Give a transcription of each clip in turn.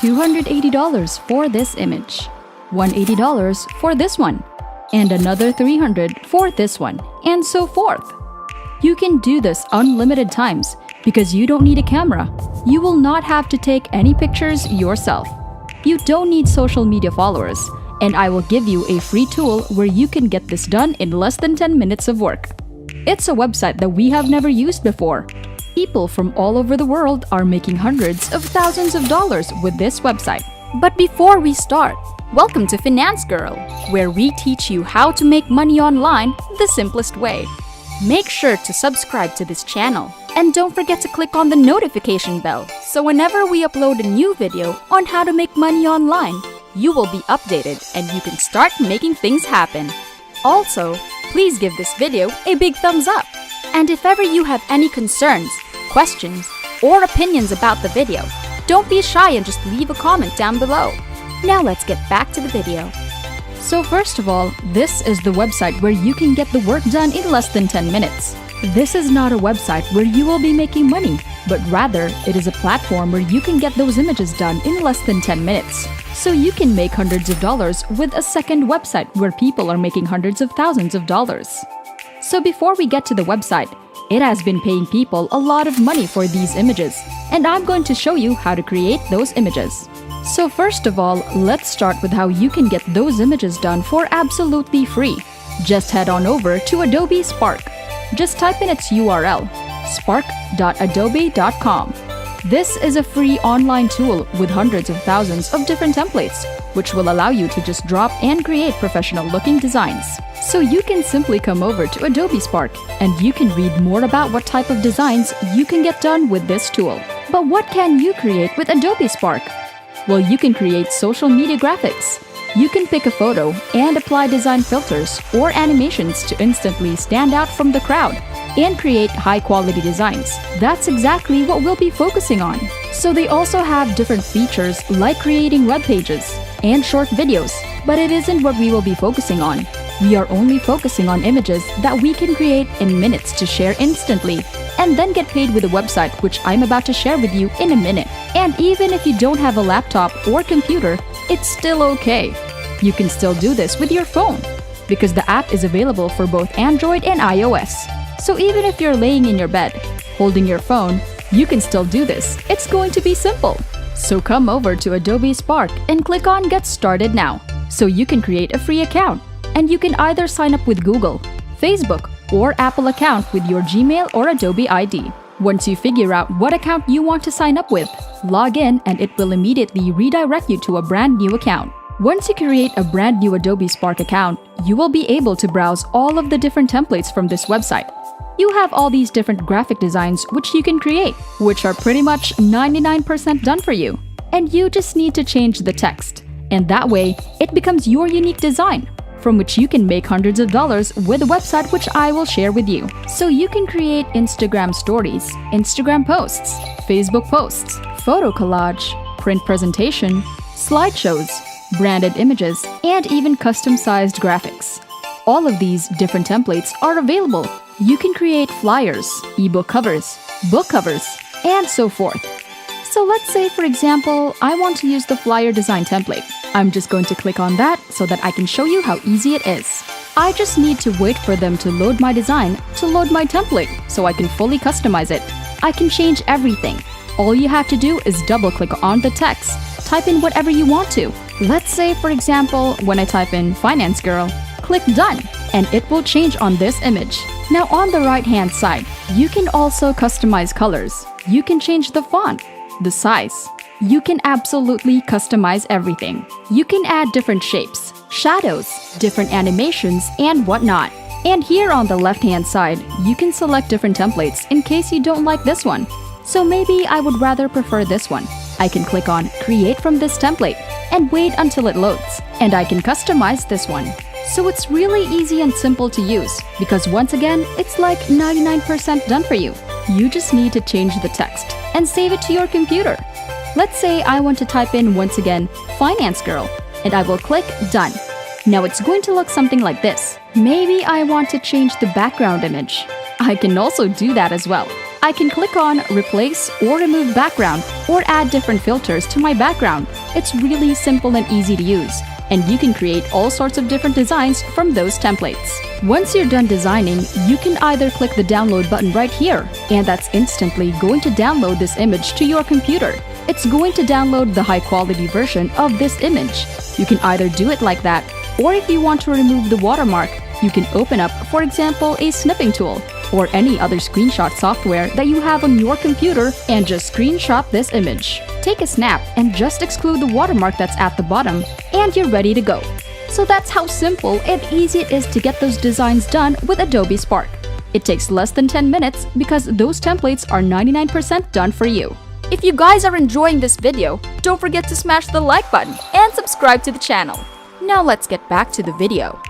$280 for this image, $180 for this one, and another $300 for this one, and so forth. You can do this unlimited times because you don't need a camera. You will not have to take any pictures yourself. You don't need social media followers, and I will give you a free tool where you can get this done in less than 10 minutes of work. It's a website that we have never used before. People from all over the world are making hundreds of thousands of dollars with this website. But before we start, welcome to Finance Girl, where we teach you how to make money online the simplest way. Make sure to subscribe to this channel and don't forget to click on the notification bell so whenever we upload a new video on how to make money online, you will be updated and you can start making things happen. Also, please give this video a big thumbs up. And if ever you have any concerns, questions, or opinions about the video, don't be shy and just leave a comment down below. Now let's get back to the video. So first of all, this is the website where you can get the work done in less than 10 minutes. This is not a website where you will be making money, but rather it is a platform where you can get those images done in less than 10 minutes. So you can make hundreds of dollars with a second website where people are making hundreds of thousands of dollars. So before we get to the website, it has been paying people a lot of money for these images, and I'm going to show you how to create those images. So first of all, let's start with how you can get those images done for absolutely free. Just head on over to Adobe Spark. Just type in its URL, spark.adobe.com. This is a free online tool with hundreds of thousands of different templates, which will allow you to just drop and create professional-looking designs. So you can simply come over to Adobe Spark and you can read more about what type of designs you can get done with this tool. But what can you create with Adobe Spark? Well, you can create social media graphics. You can pick a photo and apply design filters or animations to instantly stand out from the crowd and create high-quality designs. That's exactly what we'll be focusing on. So they also have different features like creating web pages and short videos, but it isn't what we will be focusing on. We are only focusing on images that we can create in minutes to share instantly and then get paid with a website, which I'm about to share with you in a minute. And even if you don't have a laptop or computer, it's still okay. You can still do this with your phone because the app is available for both Android and iOS. So even if you're laying in your bed, holding your phone, you can still do this. It's going to be simple. So come over to Adobe Spark and click on Get Started Now so you can create a free account. And you can either sign up with Google, Facebook, or Apple account with your Gmail or Adobe ID. Once you figure out what account you want to sign up with, log in and it will immediately redirect you to a brand new account. Once you create a brand new Adobe Spark account, you will be able to browse all of the different templates from this website. You have all these different graphic designs which you can create, which are pretty much 99% done for you. And you just need to change the text. And that way, it becomes your unique design, from which you can make hundreds of dollars with a website which I will share with you. So you can create Instagram stories, Instagram posts, Facebook posts, photo collage, print presentation, slideshows, branded images, and even custom-sized graphics. All of these different templates are available. You can create flyers, ebook covers, book covers, and so forth. So let's say, for example, I want to use the flyer design template. I'm just going to click on that so that I can show you how easy it is. I just need to wait for them to load my design to load my template so I can fully customize it. I can change everything. All you have to do is double-click on the text, type in whatever you want to. Let's say, for example, when I type in Finance Girl, click Done, and it will change on this image. Now on the right-hand side, you can also customize colors. You can change the font, the size. You can absolutely customize everything. You can add different shapes, shadows, different animations, and whatnot. And here on the left-hand side, you can select different templates in case you don't like this one. So maybe I would rather prefer this one. I can click on Create from this template and wait until it loads, and I can customize this one. So it's really easy and simple to use because once again, it's like 99% done for you. You just need to change the text and save it to your computer. Let's say I want to type in once again Finance Girl, and I will click Done. Now it's going to look something like this. Maybe I want to change the background image. I can also do that as well. I can click on Replace or Remove Background or add different filters to my background. It's really simple and easy to use, and you can create all sorts of different designs from those templates. Once you're done designing, you can either click the download button right here, and that's instantly going to download this image to your computer. It's going to download the high-quality version of this image. You can either do it like that, or if you want to remove the watermark, you can open up, for example, a snipping tool or any other screenshot software that you have on your computer and just screenshot this image. Take a snap and just exclude the watermark that's at the bottom, and you're ready to go. So that's how simple and easy it is to get those designs done with Adobe Spark. It takes less than 10 minutes because those templates are 99% done for you. If you guys are enjoying this video, don't forget to smash the like button and subscribe to the channel. Now let's get back to the video.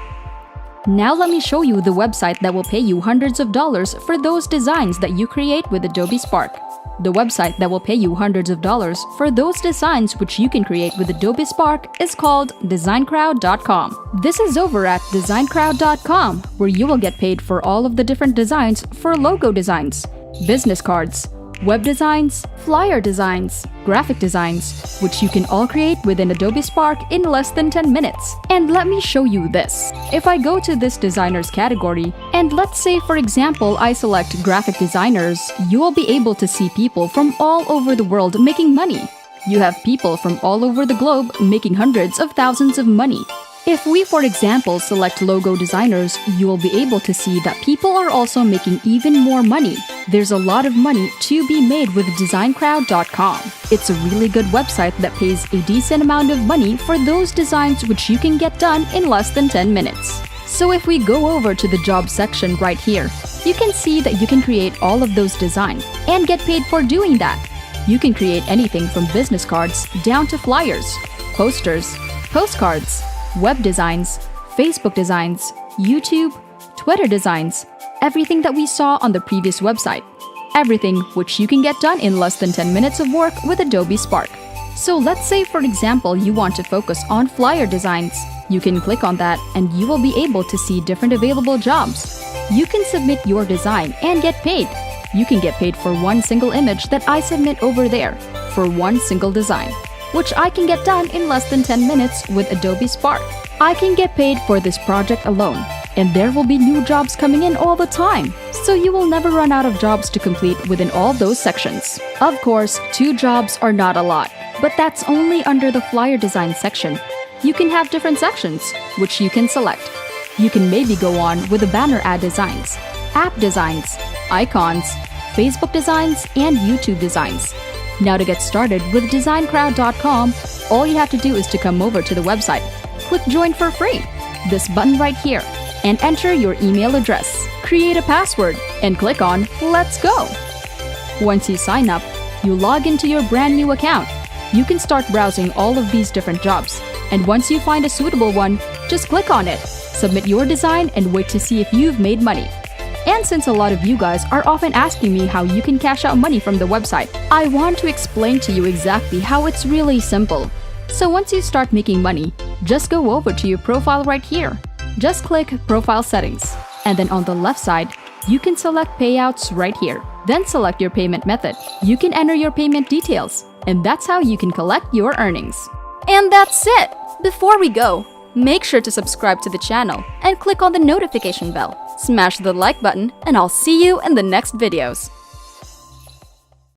Now let me show you the website that will pay you hundreds of dollars for those designs that you create with Adobe Spark. The website that will pay you hundreds of dollars for those designs which you can create with Adobe Spark is called designcrowd.com. This is over at designcrowd.com, where you will get paid for all of the different designs for logo designs, business cards, web designs, flyer designs, graphic designs, which you can all create within Adobe Spark in less than 10 minutes. And let me show you this. If I go to this designers category, and let's say for example I select graphic designers, you will be able to see people from all over the world making money. You have people from all over the globe making hundreds of thousands of money. If we, for example, select logo designers, you will be able to see that people are also making even more money. There's a lot of money to be made with designcrowd.com. It's a really good website that pays a decent amount of money for those designs which you can get done in less than 10 minutes. So if we go over to the job section right here, you can see that you can create all of those designs and get paid for doing that. You can create anything from business cards down to flyers, posters, postcards, web designs, Facebook designs, YouTube, Twitter designs, everything that we saw on the previous website. Everything which you can get done in less than 10 minutes of work with Adobe Spark. So let's say for example you want to focus on flyer designs. You can click on that and you will be able to see different available jobs. You can submit your design and get paid. You can get paid for one single image that I submit over there, for one single design, which I can get done in less than 10 minutes with Adobe Spark. I can get paid for this project alone, and there will be new jobs coming in all the time, so you will never run out of jobs to complete within all those sections. Of course, 2 jobs are not a lot, but that's only under the flyer design section. You can have different sections, which you can select. You can maybe go on with the banner ad designs, app designs, icons, Facebook designs, and YouTube designs. Now to get started with designcrowd.com, all you have to do is to come over to the website, click join for free, this button right here, and enter your email address. Create a password and click on let's go. Once you sign up, you log into your brand new account. You can start browsing all of these different jobs, and once you find a suitable one, just click on it, submit your design, and wait to see if you've made money. And since a lot of you guys are often asking me how you can cash out money from the website, I want to explain to you exactly how it's really simple. So once you start making money, just go over to your profile right here. Just click Profile Settings, and then on the left side, you can select Payouts right here. Then select your payment method. You can enter your payment details, and that's how you can collect your earnings. And that's it! Before we go, make sure to subscribe to the channel and click on the notification bell. Smash the like button, and I'll see you in the next videos.